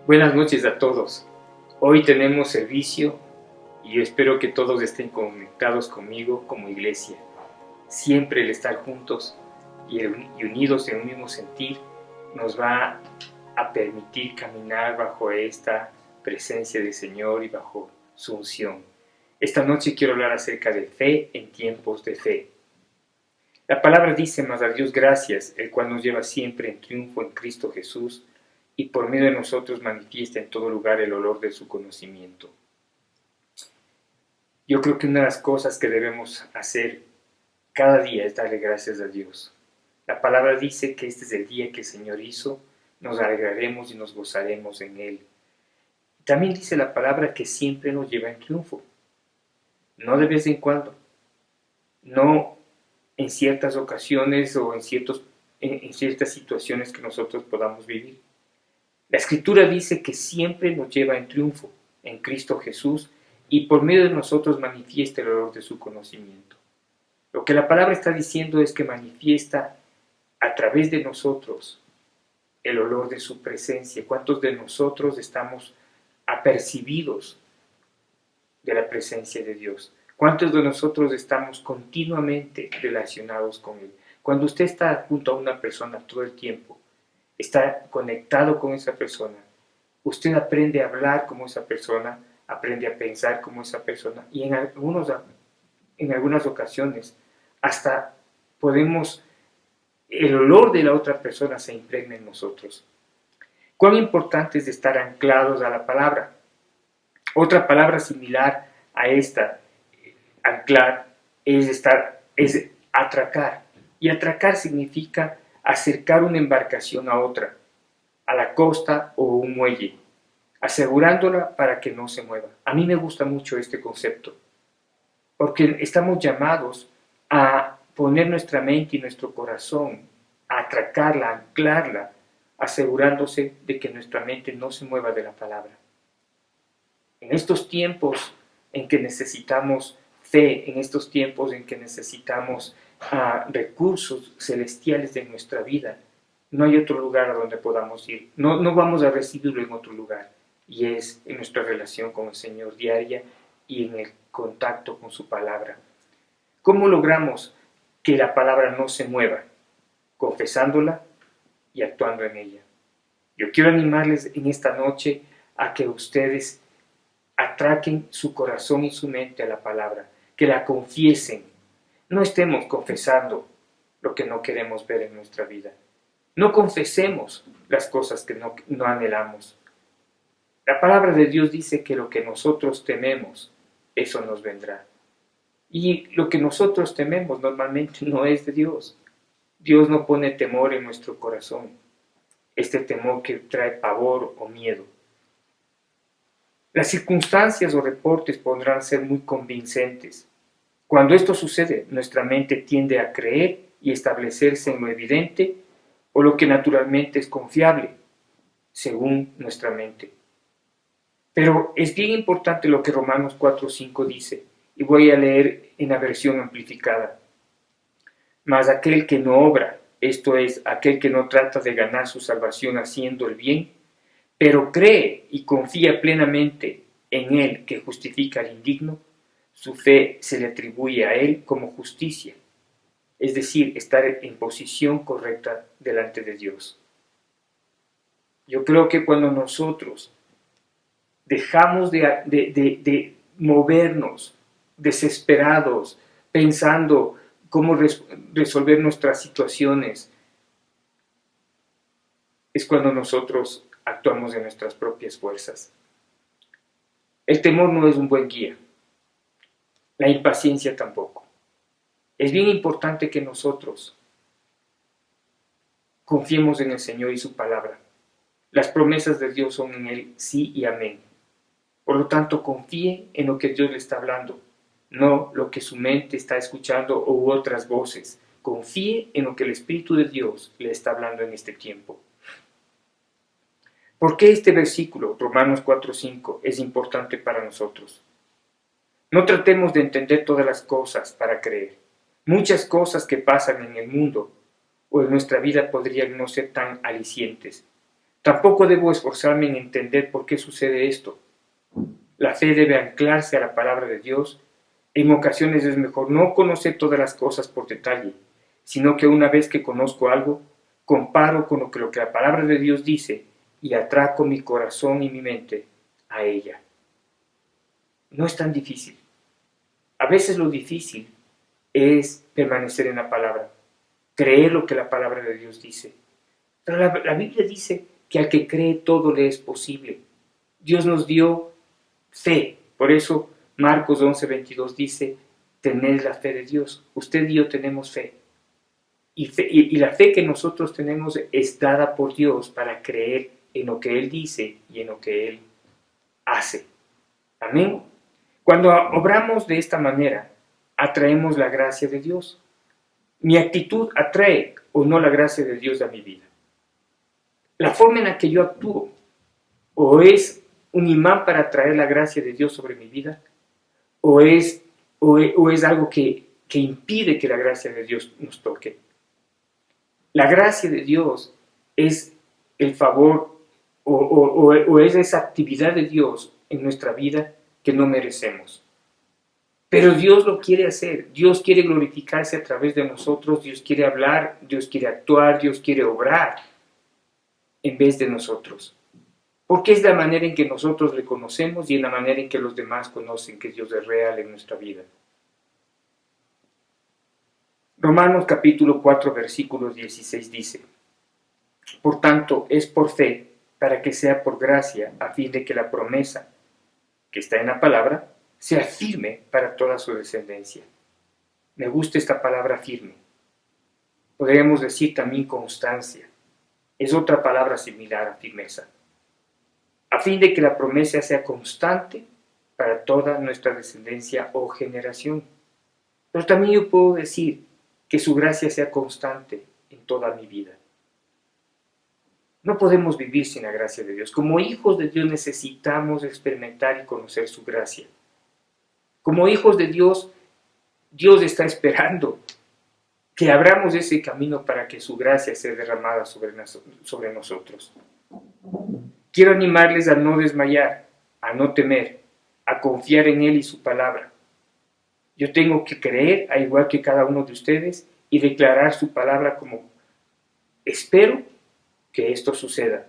Buenas noches a todos. Hoy tenemos servicio y yo espero que todos estén conectados conmigo como iglesia. Siempre el estar juntos y unidos en un mismo sentir nos va a permitir caminar bajo esta presencia del Señor y bajo su unción. Esta noche quiero hablar acerca de fe en tiempos de fe. La palabra dice: mas a Dios gracias, el cual nos lleva siempre en triunfo en Cristo Jesús, y por medio de nosotros manifiesta en todo lugar el olor de su conocimiento. Yo creo que una de las cosas que debemos hacer cada día es darle gracias a Dios. La palabra dice que este es el día que el Señor hizo, nos alegraremos y nos gozaremos en Él. También dice la palabra que siempre nos lleva en triunfo, no de vez en cuando, no en ciertas ocasiones o en ciertas situaciones que nosotros podamos vivir. La Escritura dice que siempre nos lleva en triunfo en Cristo Jesús y por medio de nosotros manifiesta el olor de su conocimiento. Lo que la palabra está diciendo es que manifiesta a través de nosotros el olor de su presencia. ¿Cuántos de nosotros estamos apercibidos de la presencia de Dios? ¿Cuántos de nosotros estamos continuamente relacionados con Él? Cuando usted está junto a una persona todo el tiempo, está conectado con esa persona, usted aprende a hablar como esa persona, aprende a pensar como esa persona, y en algunas ocasiones hasta el olor de la otra persona se impregna en nosotros. Cuán importante es estar anclados a la palabra. Otra palabra similar a esta, anclar, es atracar, y atracar significa acercar una embarcación a otra, a la costa o un muelle, asegurándola para que no se mueva. A mí me gusta mucho este concepto, porque estamos llamados a poner nuestra mente y nuestro corazón, a atracarla, a anclarla, asegurándose de que nuestra mente no se mueva de la palabra. En estos tiempos en que necesitamos fe, en estos tiempos en que necesitamos recursos celestiales de nuestra vida, no hay otro lugar a donde podamos ir. No vamos a recibirlo en otro lugar, y es en nuestra relación con el Señor diaria y en el contacto con su palabra. ¿Cómo logramos que la palabra no se mueva? Confesándola y actuando en ella. Yo quiero animarles en esta noche a que ustedes atraquen su corazón y su mente a la palabra, que la confiesen. No estemos confesando lo que no queremos ver en nuestra vida. No confesemos las cosas que no anhelamos. La palabra de Dios dice que lo que nosotros tememos, eso nos vendrá. Y lo que nosotros tememos normalmente no es de Dios. Dios no pone temor en nuestro corazón, este temor que trae pavor o miedo. Las circunstancias o reportes podrán ser muy convincentes. Cuando esto sucede, nuestra mente tiende a creer y establecerse en lo evidente o lo que naturalmente es confiable, según nuestra mente. Pero es bien importante lo que Romanos 4:5 dice, y voy a leer en la versión amplificada. Mas aquel que no obra, esto es, aquel que no trata de ganar su salvación haciendo el bien, pero cree y confía plenamente en Él que justifica al indigno, su fe se le atribuye a Él como justicia, es decir, estar en posición correcta delante de Dios. Yo creo que cuando nosotros dejamos de movernos desesperados, pensando cómo resolver nuestras situaciones, es cuando nosotros actuamos en nuestras propias fuerzas. El temor no es un buen guía. La impaciencia tampoco. Es bien importante que nosotros confiemos en el Señor y su palabra. Las promesas de Dios son en Él sí y amén. Por lo tanto, confíe en lo que Dios le está hablando, no lo que su mente está escuchando u otras voces. Confíe en lo que el Espíritu de Dios le está hablando en este tiempo. ¿Por qué este versículo, Romanos 4:5, es importante para nosotros? No tratemos de entender todas las cosas para creer. Muchas cosas que pasan en el mundo o en nuestra vida podrían no ser tan alicientes. Tampoco debo esforzarme en entender por qué sucede esto. La fe debe anclarse a la palabra de Dios. En ocasiones es mejor no conocer todas las cosas por detalle, sino que una vez que conozco algo, comparo con lo que la palabra de Dios dice y atraco mi corazón y mi mente a ella. No es tan difícil. A veces lo difícil es permanecer en la palabra, creer lo que la palabra de Dios dice. Pero la Biblia dice que al que cree todo le es posible. Dios nos dio fe. Por eso Marcos 11:22 dice, tened la fe de Dios. Usted y yo tenemos fe. Y la fe que nosotros tenemos es dada por Dios para creer en lo que Él dice y en lo que Él hace. Amén. Cuando obramos de esta manera, atraemos la gracia de Dios. Mi actitud atrae o no la gracia de Dios a mi vida. La forma en la que yo actúo o es un imán para atraer la gracia de Dios sobre mi vida o es algo que impide que la gracia de Dios nos toque. La gracia de Dios es el favor o es esa actividad de Dios en nuestra vida que no merecemos. Pero Dios lo quiere hacer, Dios quiere glorificarse a través de nosotros, Dios quiere hablar, Dios quiere actuar, Dios quiere obrar en vez de nosotros. Porque es la manera en que nosotros le conocemos y en la manera en que los demás conocen que Dios es real en nuestra vida. Romanos capítulo 4 versículos 16 dice, por tanto es por fe para que sea por gracia a fin de que la promesa que está en la palabra sea firme para toda su descendencia. Me gusta esta palabra firme. Podríamos decir también constancia. Es otra palabra similar a firmeza. A fin de que la promesa sea constante para toda nuestra descendencia o generación. Pero también yo puedo decir que su gracia sea constante en toda mi vida. No podemos vivir sin la gracia de Dios. Como hijos de Dios necesitamos experimentar y conocer su gracia. Como hijos de Dios, Dios está esperando que abramos ese camino para que su gracia sea derramada sobre nosotros. Quiero animarles a no desmayar, a no temer, a confiar en Él y su palabra. Yo tengo que creer, al igual que cada uno de ustedes, y declarar su palabra como espero que esto suceda.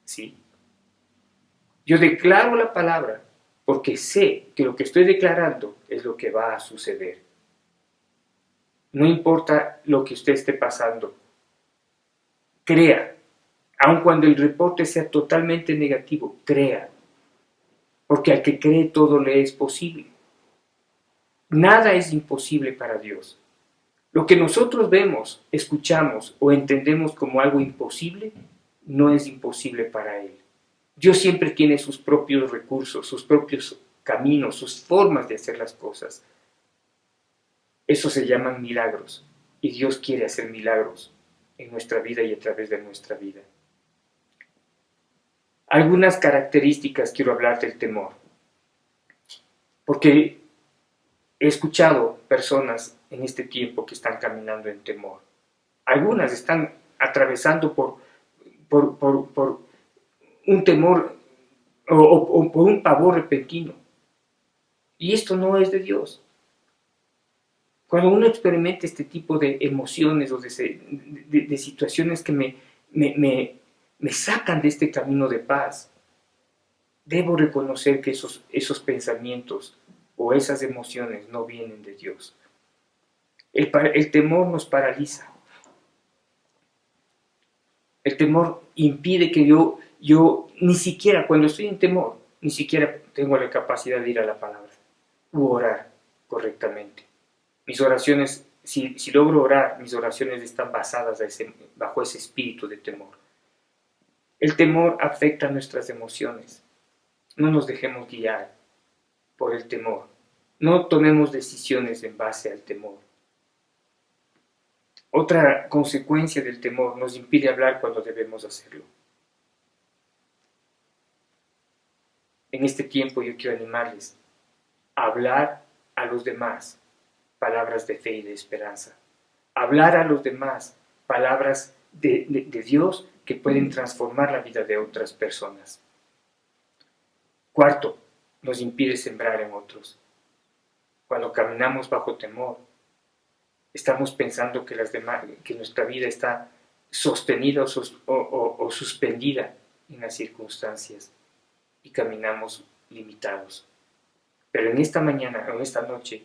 ¿Sí? Yo declaro la palabra porque sé que lo que estoy declarando es lo que va a suceder. No importa lo que usted esté pasando. Crea. Aun cuando el reporte sea totalmente negativo, crea. Porque al que cree todo le es posible. Nada es imposible para Dios. Lo que nosotros vemos, escuchamos o entendemos como algo imposible, no es imposible para Él. Dios siempre tiene sus propios recursos, sus propios caminos, sus formas de hacer las cosas. Eso se llaman milagros. Y Dios quiere hacer milagros en nuestra vida y a través de nuestra vida. Algunas características quiero hablar del temor. Porque he escuchado personas en este tiempo que están caminando en temor. Algunas están atravesando por un temor o por un pavor repentino. Y esto no es de Dios. Cuando uno experimenta este tipo de emociones o de situaciones que me sacan de este camino de paz, debo reconocer que esos pensamientos o esas emociones no vienen de Dios. El temor nos paraliza. El temor impide que yo ni siquiera, cuando estoy en temor, ni siquiera tengo la capacidad de ir a la palabra u orar correctamente. Mis oraciones, si logro orar, mis oraciones están basadas bajo ese espíritu de temor. El temor afecta nuestras emociones. No nos dejemos guiar por el temor. No tomemos decisiones en base al temor. Otra consecuencia del temor nos impide hablar cuando debemos hacerlo. En este tiempo yo quiero animarles a hablar a los demás palabras de fe y de esperanza. Hablar a los demás palabras de Dios que pueden transformar la vida de otras personas. Cuarto, nos impide sembrar en otros. Cuando caminamos bajo temor, estamos pensando que, que nuestra vida está sostenida o suspendida en las circunstancias y caminamos limitados. Pero en esta mañana, o en esta noche,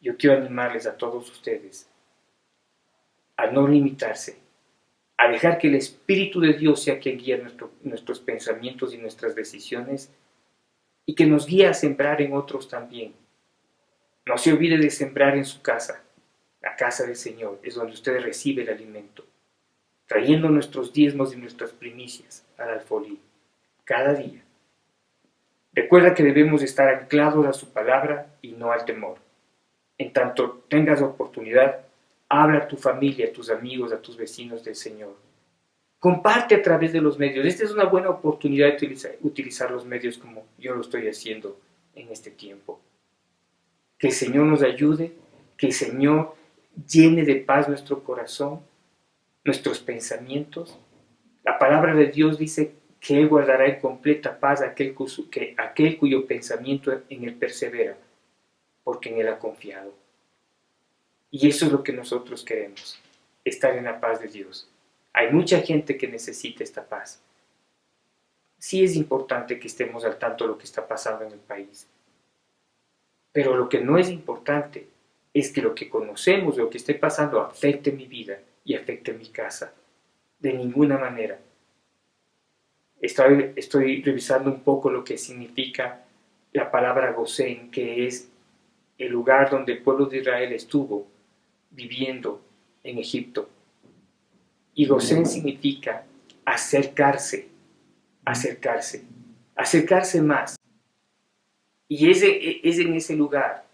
yo quiero animarles a todos ustedes a no limitarse, a dejar que el Espíritu de Dios sea quien guíe nuestros pensamientos y nuestras decisiones y que nos guíe a sembrar en otros también. No se olvide de sembrar en su casa. La casa del Señor es donde usted recibe el alimento, trayendo nuestros diezmos y nuestras primicias al alfolí cada día. Recuerda que debemos estar anclados a su palabra y no al temor. En tanto tengas oportunidad, habla a tu familia, a tus amigos, a tus vecinos del Señor. Comparte a través de los medios. Esta es una buena oportunidad de utilizar los medios como yo lo estoy haciendo en este tiempo. Que el Señor nos ayude, que el Señor llene de paz nuestro corazón, nuestros pensamientos. La palabra de Dios dice que Él guardará en completa paz aquel cuyo pensamiento en Él persevera, porque en Él ha confiado. Y eso es lo que nosotros queremos, estar en la paz de Dios. Hay mucha gente que necesita esta paz. Sí es importante que estemos al tanto de lo que está pasando en el país, pero lo que no es importante es que lo que conocemos, lo que esté pasando, afecte mi vida y afecte mi casa. De ninguna manera. Estoy revisando un poco lo que significa la palabra Gosén, que es el lugar donde el pueblo de Israel estuvo viviendo en Egipto. Y Gosén significa acercarse, acercarse más. Y es en ese lugar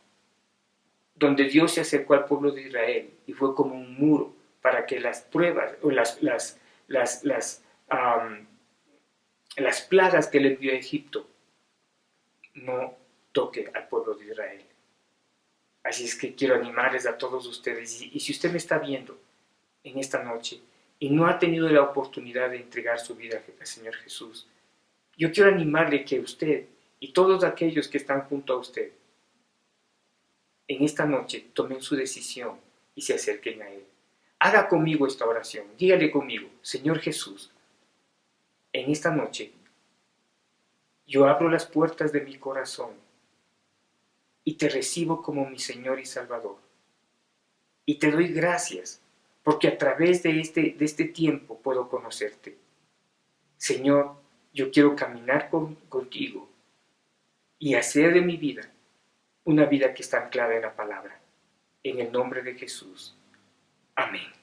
donde Dios se acercó al pueblo de Israel y fue como un muro para que las pruebas o las plagas que le envió a Egipto no toque al pueblo de Israel. Así es que quiero animarles a todos ustedes. Y si usted me está viendo en esta noche y no ha tenido la oportunidad de entregar su vida al Señor Jesús, yo quiero animarle que usted y todos aquellos que están junto a usted en esta noche tomen su decisión y se acerquen a Él. Haga conmigo esta oración. Dígale conmigo: Señor Jesús, en esta noche yo abro las puertas de mi corazón y te recibo como mi Señor y Salvador. Y te doy gracias porque a través de este tiempo puedo conocerte. Señor, yo quiero caminar contigo y hacer de mi vida una vida que está anclada en la palabra. En el nombre de Jesús. Amén.